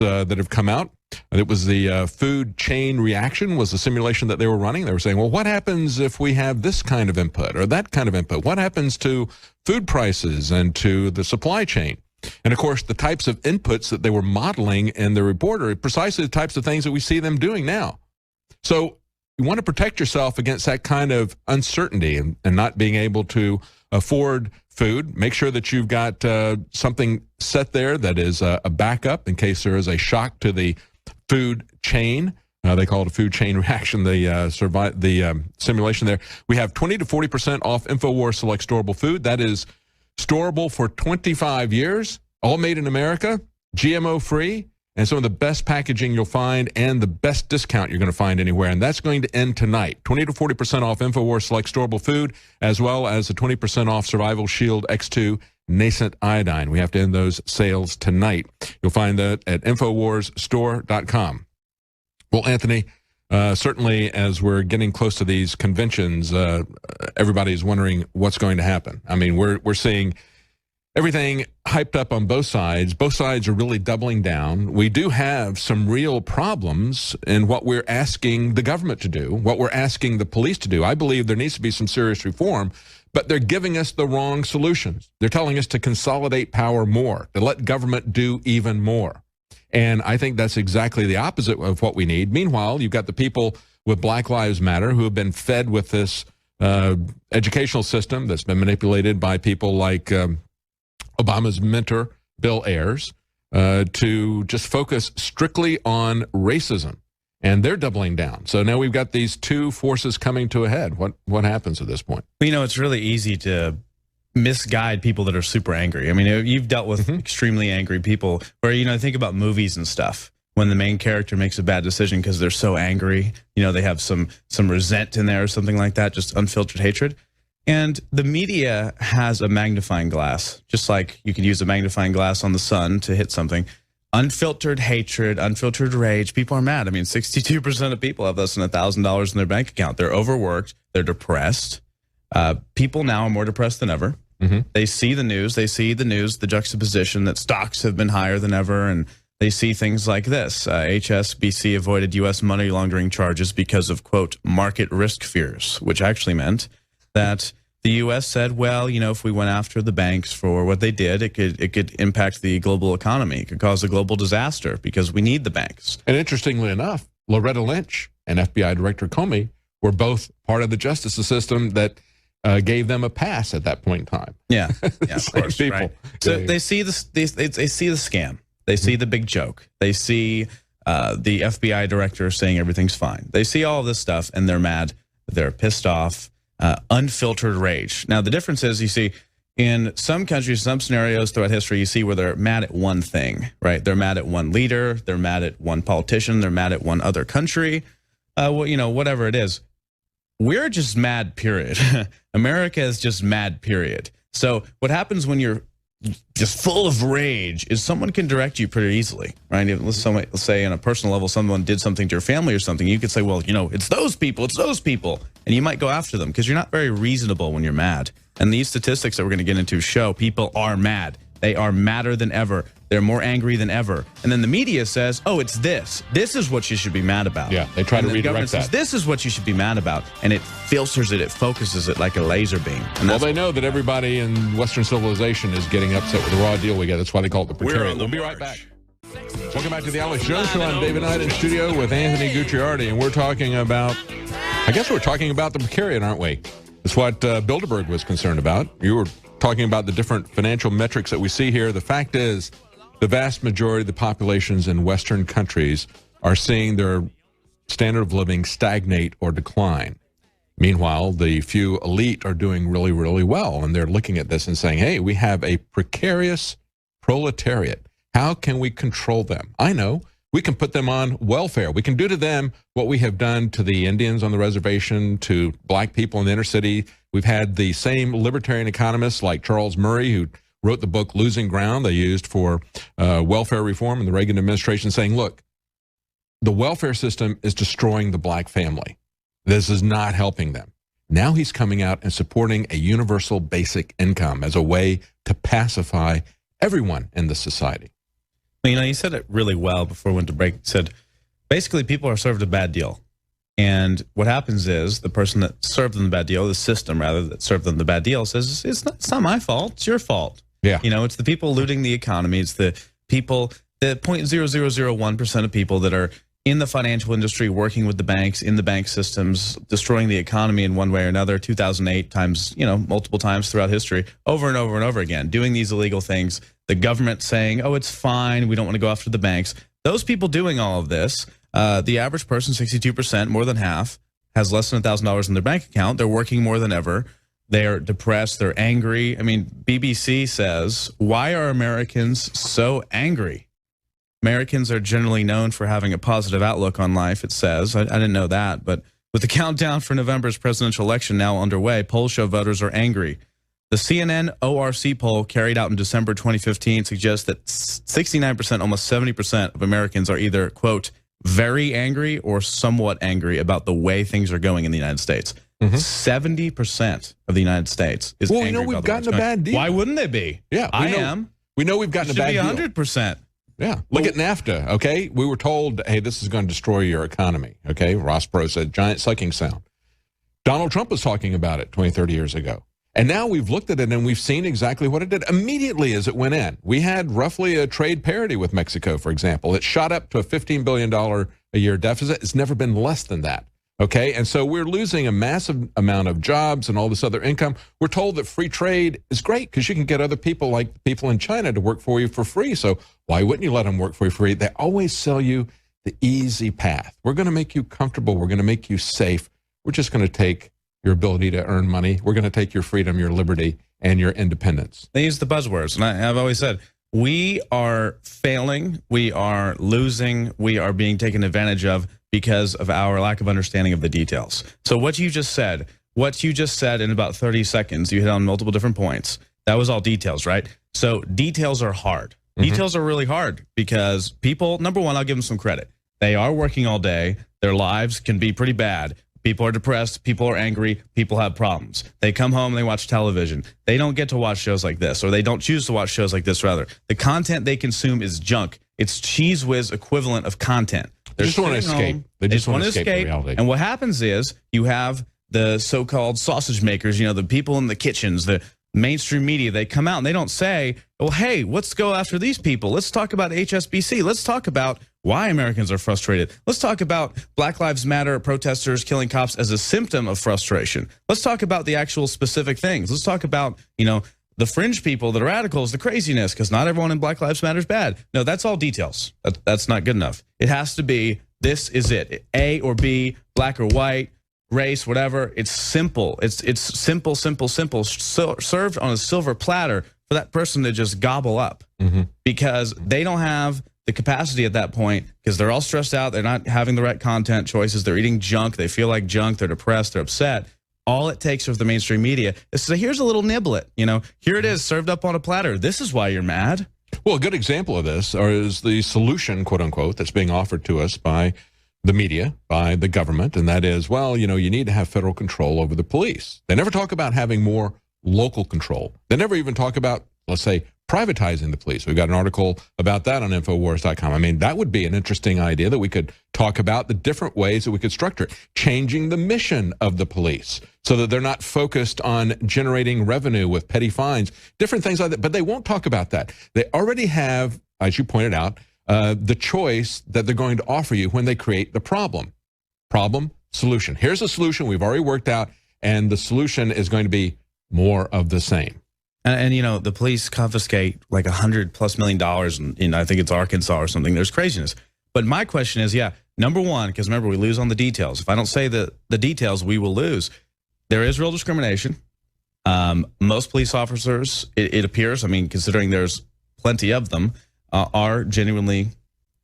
that have come out. It was the food chain reaction was the simulation that they were running. They were saying, well, what happens if we have this kind of input or that kind of input? What happens to food prices and to the supply chain? And, of course, the types of inputs that they were modeling in the report are precisely the types of things that we see them doing now. So you want to protect yourself against that kind of uncertainty and not being able to afford food. Make sure that you've got something set there that is a backup in case there is a shock to the food chain. They call it a food chain reaction, the simulation there. We have 20 to 40% off InfoWars Select Storable Food. That is storable for 25 years, all made in America, GMO-free, and some of the best packaging you'll find and the best discount you're going to find anywhere. And that's going to end tonight. 20 to 40% off InfoWars Select Storable Food, as well as the 20% off Survival Shield X2 Nascent Iodine. We have to end those sales tonight. You'll find that at InfoWarsStore.com. Well, Anthony, certainly as we're getting close to these conventions, everybody's wondering what's going to happen. I mean, we're seeing everything hyped up on both sides. Both sides are really doubling down. We do have some real problems in what we're asking the government to do, what we're asking the police to do. I believe there needs to be some serious reform, but they're giving us the wrong solutions. They're telling us to consolidate power more, to let government do even more. And I think that's exactly the opposite of what we need. Meanwhile, you've got the people with Black Lives Matter who have been fed with this educational system that's been manipulated by people like Obama's mentor, Bill Ayers, to just focus strictly on racism. And they're doubling down. So now we've got these two forces coming to a head. What happens at this point? You know, it's really easy to misguide people that are super angry. I mean, you've dealt with extremely angry people where, you know, think about movies and stuff. When the main character makes a bad decision because they're so angry, you know, they have some resent in there or something like that, just unfiltered hatred. And the media has a magnifying glass, just like you could use a magnifying glass on the sun to hit something. Unfiltered hatred, unfiltered rage. People are mad. I mean, 62% of people have less than $1,000 in their bank account. They're overworked. They're depressed. People now are more depressed than ever. They see the news. They see the news, the juxtaposition that stocks have been higher than ever. And they see things like this. HSBC avoided U.S. money laundering charges because of, quote, market risk fears, which actually meant that the U.S. said, well, you know, if we went after the banks for what they did, it could impact the global economy. It could cause a global disaster because we need the banks. And interestingly enough, Loretta Lynch and FBI Director Comey were both part of the justice system that gave them a pass at that point in time. Yeah, yeah, of course. People. Right. So they see the scam. They see the big joke. They see the FBI director saying everything's fine. They see all this stuff and they're mad. They're pissed off. Unfiltered rage. Now, the difference is, you see, in some countries, some scenarios throughout history, you see where they're mad at one thing, right? They're mad at one leader. They're mad at one politician. They're mad at one other country. Well, you know, whatever it is. We're just mad, period. America is just mad, period. So what happens when you're just full of rage is someone can direct you pretty easily, right? Let's say on a personal level, someone did something to your family or something. You could say, well, you know, it's those people. And you might go after them because you're not very reasonable when you're mad. And these statistics that we're going to get into show people are mad. They are madder than ever. They're more angry than ever. And then the media says, oh, it's this. This is what you should be mad about. Yeah, they try to redirect that. Says, this is what you should be mad about. And it filters it. It focuses it like a laser beam. And well, they know that everybody in Western civilization is getting upset with the raw deal we get. That's why they call it the precariat. We'll be right back. Welcome back to the Alex Jones Show. I'm David Knight in studio with Anthony Gucciardi. And we're talking about, I guess we're talking about the precariat, aren't we? That's what Bilderberg was concerned about. You were talking about the different financial metrics that we see here. The fact is, the vast majority of the populations in Western countries are seeing their standard of living stagnate or decline. Meanwhile, the few elite are doing really, really well, and they're looking at this and saying, hey, we have a precarious proletariat. How can we control them? I know. We can put them on welfare. We can do to them what we have done to the Indians on the reservation, to black people in the inner city. We've had the same libertarian economists like Charles Murray, who wrote the book Losing Ground they used for welfare reform in the Reagan administration, saying, look, the welfare system is destroying the black family. This is not helping them. Now he's coming out and supporting a universal basic income as a way to pacify everyone in the society. Well, you said it really well before we went to break. You said, basically, people are served a bad deal. And what happens is the person that served them the bad deal, the system rather, that served them the bad deal says, it's not my fault, it's your fault. Yeah. It's the people looting the economy. It's the people, the 0.0001% of people that are in the financial industry, working with the banks, in the bank systems, destroying the economy in one way or another, 2008 times, multiple times throughout history, over and over and over again, doing these illegal things. The government saying, oh, it's fine, we don't want to go after the banks. Those people doing all of this, the average person, 62%, more than half, has less than $1,000 in their bank account. They're working more than ever. They're depressed. They're angry. I mean, BBC says, why are Americans so angry? Americans are generally known for having a positive outlook on life, it says. I didn't know that. But with the countdown for November's presidential election now underway, polls show voters are angry. The CNN ORC poll carried out in December 2015 suggests that 69%, almost 70% of Americans are either, quote, very angry or somewhat angry about the way things are going in the United States. 70% of the United States is angry about we've gotten a bad deal. Why wouldn't they be? Yeah, I am. We know we've gotten a bad deal. Should be 100%. Yeah. Look at NAFTA, okay? We were told, hey, this is going to destroy your economy, okay? Ross Perot said, giant sucking sound. Donald Trump was talking about it 20, 30 years ago. And now we've looked at it and we've seen exactly what it did. Immediately as it went in, we had roughly a trade parity with Mexico, for example. It shot up to a $15 billion a year deficit. It's never been less than that. Okay, and so we're losing a massive amount of jobs and all this other income. We're told that free trade is great because you can get other people like people in China to work for you for free. So why wouldn't you let them work for you for free? They always sell you the easy path. We're going to make you comfortable. We're going to make you safe. We're just going to take your ability to earn money. We're going to take your freedom, your liberty, and your independence. They use the buzzwords, and I've always said, we are failing, we are losing, we are being taken advantage of because of our lack of understanding of the details. So what you just said in about 30 seconds, you hit on multiple different points. That was all details, right? So details are hard. Details are really hard because people, number one, I'll give them some credit. They are working all day. Their lives can be pretty bad. People are depressed. People are angry. People have problems. They come home, they watch television. They don't get to watch shows like this, or they don't choose to watch shows like this, rather. The content they consume is junk. It's Cheese Whiz equivalent of content. They just want to escape. They just want to escape reality. And what happens is you have the so-called sausage makers, the people in the kitchens, the mainstream media, they come out and they don't say, well, hey, let's go after these people. Let's talk about HSBC. Let's talk about why Americans are frustrated. Let's talk about Black Lives Matter protesters killing cops as a symptom of frustration. Let's talk about the actual specific things. Let's talk about, the fringe people, the radicals, the craziness, because not everyone in Black Lives Matter is bad. No, that's all details. That's not good enough. It has to be, this is it. A or B, black or white, race, whatever. It's simple. It's simple, served on a silver platter for that person to just gobble up because they don't have the capacity at that point because they're all stressed out. They're not having the right content choices. They're eating junk. They feel like junk. They're depressed. They're upset. All it takes of the mainstream media is to say, here's a little niblet. Here it is served up on a platter. This is why you're mad. Well, a good example of this is the solution, quote unquote, that's being offered to us by the media, by the government. And that is, well, you need to have federal control over the police. They never talk about having more local control. They never even talk about, let's say, privatizing the police. We've got an article about that on Infowars.com. I mean, that would be an interesting idea that we could talk about the different ways that we could structure it. Changing the mission of the police so that they're not focused on generating revenue with petty fines, different things like that. But they won't talk about that. They already have, as you pointed out, the choice that they're going to offer you when they create the problem. Problem, solution. Here's a solution we've already worked out, and the solution is going to be more of the same. And the police confiscate like $100+ million in I think it's Arkansas or something. There's craziness. But my question is, number one, because remember, we lose on the details. If I don't say the details, we will lose. There is real discrimination. Most police officers, it appears, considering there's plenty of them, are genuinely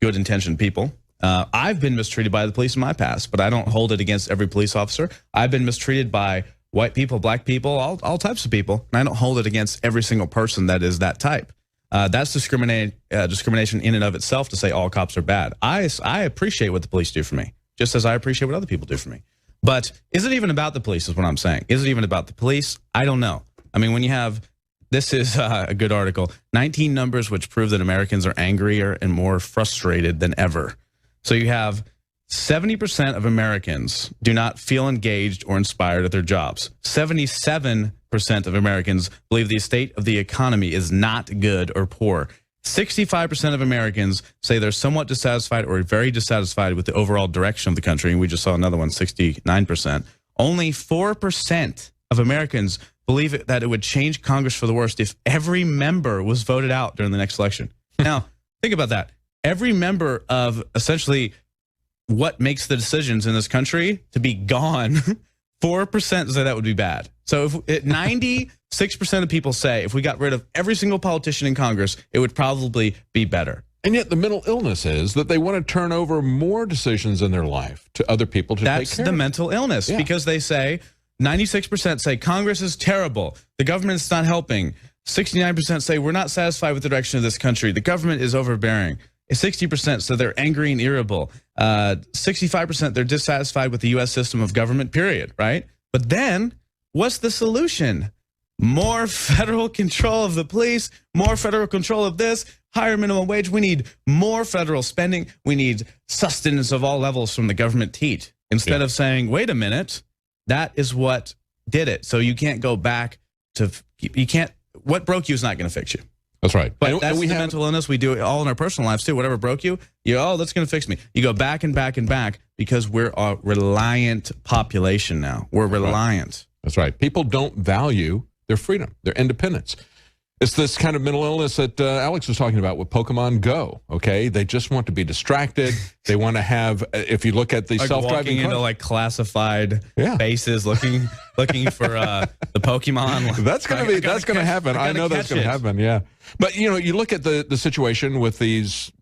good-intentioned people. I've been mistreated by the police in my past, but I don't hold it against every police officer. I've been mistreated by white people, black people, all types of people, and I don't hold it against every single person that is that type. That's discrimination in and of itself to say all cops are bad. I appreciate what the police do for me, just as I appreciate what other people do for me. But is it even about the police is what I'm saying. Is it even about the police? I don't know. When you have This is a good article. 19 numbers which prove that Americans are angrier and more frustrated than ever. So you have 70% of Americans do not feel engaged or inspired at their jobs. 77% of Americans believe the state of the economy is not good or poor. 65% of Americans say they're somewhat dissatisfied or very dissatisfied with the overall direction of the country. And we just saw another one, 69%. Only 4% of Americans believe that it would change Congress for the worst if every member was voted out during the next election. Now, think about that. Every member of essentially what makes the decisions in this country to be gone, 4% say that would be bad. So if 96% of people say if we got rid of every single politician in Congress, it would probably be better. And yet the mental illness is that they want to turn over more decisions in their life to other people to take care of. That's the mental illness, because they say 96% say Congress is terrible. The government's not helping. 69% say we're not satisfied with the direction of this country. The government is overbearing. 60% so they're angry and irritable. 65% they're dissatisfied with the U.S. system of government, period, right? But then what's the solution? More federal control of the police, more federal control of this, higher minimum wage. We need more federal spending. We need sustenance of all levels from the government teat. Instead of saying, wait a minute, that is what did it. So you can't go back to, you can't, what broke you is not going to fix you. That's right. But that's the mental illness. We do it all in our personal lives too. Whatever broke you, oh, that's going to fix me. You go back and back and back because we're a reliant population now. We're reliant. That's right. People don't value their freedom, their independence. It's this kind of mental illness that Alex was talking about with Pokemon Go, okay? They just want to be distracted. They want to have, if you look at the like self-driving walking into like classified bases looking for the Pokemon. That's going to happen. I know that's going to happen, yeah. But, you know, you look at the situation with these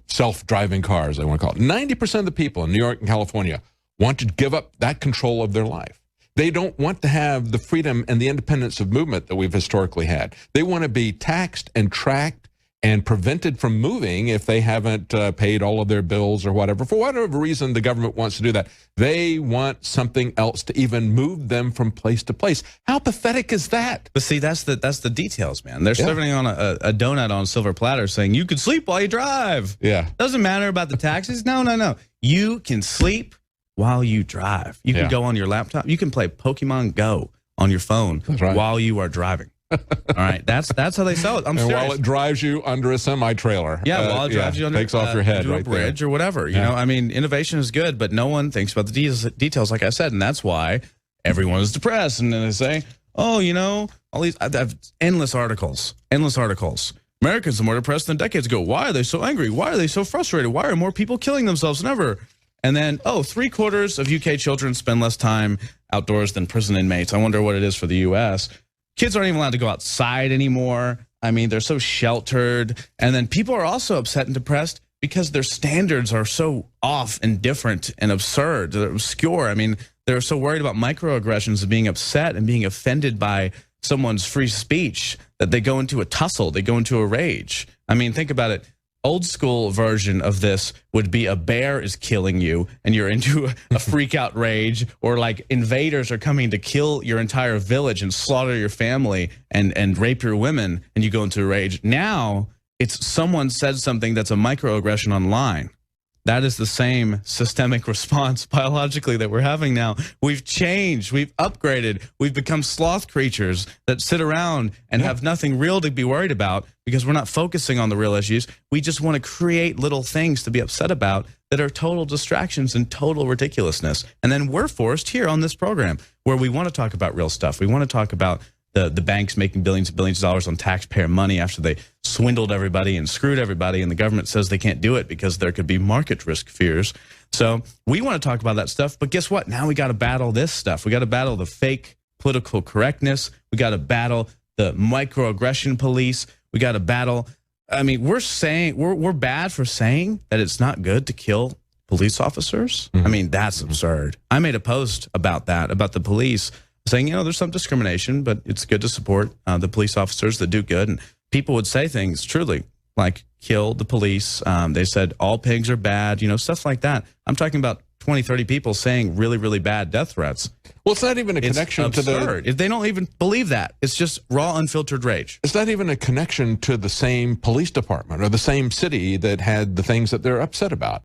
self-driving cars, I want to call it. 90% of the people in New York and California want to give up that control of their life. They don't want to have the freedom and the independence of movement that we've historically had. They want to be taxed and tracked and prevented from moving if they haven't paid all of their bills or whatever. For whatever reason, the government wants to do that. They want something else to even move them from place to place. How pathetic is that? But see, that's the details, man. They're serving on a donut on a silver platter saying you can sleep while you drive. Yeah. Doesn't matter about the taxes. No. You can sleep while you drive. You can go on your laptop. You can play Pokemon Go on your phone while you are driving. All right, that's how they sell it. I'm serious. While it drives you under a semi-trailer. Yeah, while it drives you under takes off your head into a bridge or whatever. You know, I mean, innovation is good, but no one thinks about the details, like I said, and that's why everyone is depressed. And then they say, oh, you know, all these I've endless articles. Americans are more depressed than decades ago. Why are they so angry? Why are they so frustrated? Why are more people killing themselves than ever? And then, 3/4 of UK children spend less time outdoors than prison inmates. I wonder what it is for the U.S. Kids aren't even allowed to go outside anymore. I mean, they're so sheltered. And then people are also upset and depressed because their standards are so off and different and absurd. They're obscure. I mean, they're so worried about microaggressions and being upset and being offended by someone's free speech that they go into a tussle. They go into a rage. I mean, think about it. Old school version of this would be a bear is killing you and you're into a freak out rage, or like invaders are coming to kill your entire village and slaughter your family and rape your women, and you go into a rage. Now it's someone said something that's a microaggression online. That is the same systemic response biologically that we're having now. We've changed, we've upgraded, we've become sloth creatures that sit around and have nothing real to be worried about because we're not focusing on the real issues. We just want to create little things to be upset about that are total distractions and total ridiculousness. And then we're forced here on this program where we want to talk about real stuff. We want to talk about the banks making billions and billions of dollars on taxpayer money after they swindled everybody and screwed everybody, and the government says they can't do it because there could be market risk fears. So we want to talk about that stuff, but guess what? Now we got to battle this stuff. We got to battle the fake political correctness. We got to battle the microaggression police. We got to battle. I mean, we're bad for saying that it's not good to kill police officers. I mean, that's absurd. I made a post about that, about the police, saying, you know, there's some discrimination, but it's good to support the police officers that do good. And people would say things truly like kill the police. They said all pigs are bad, you know, stuff like that. I'm talking about 20, 30 people saying really, really bad death threats. Well, it's not even a It's connection to the. absurd. If they don't even believe that. It's just raw, unfiltered rage. It's not even a connection to the same police department or the same city that had the things that they're upset about.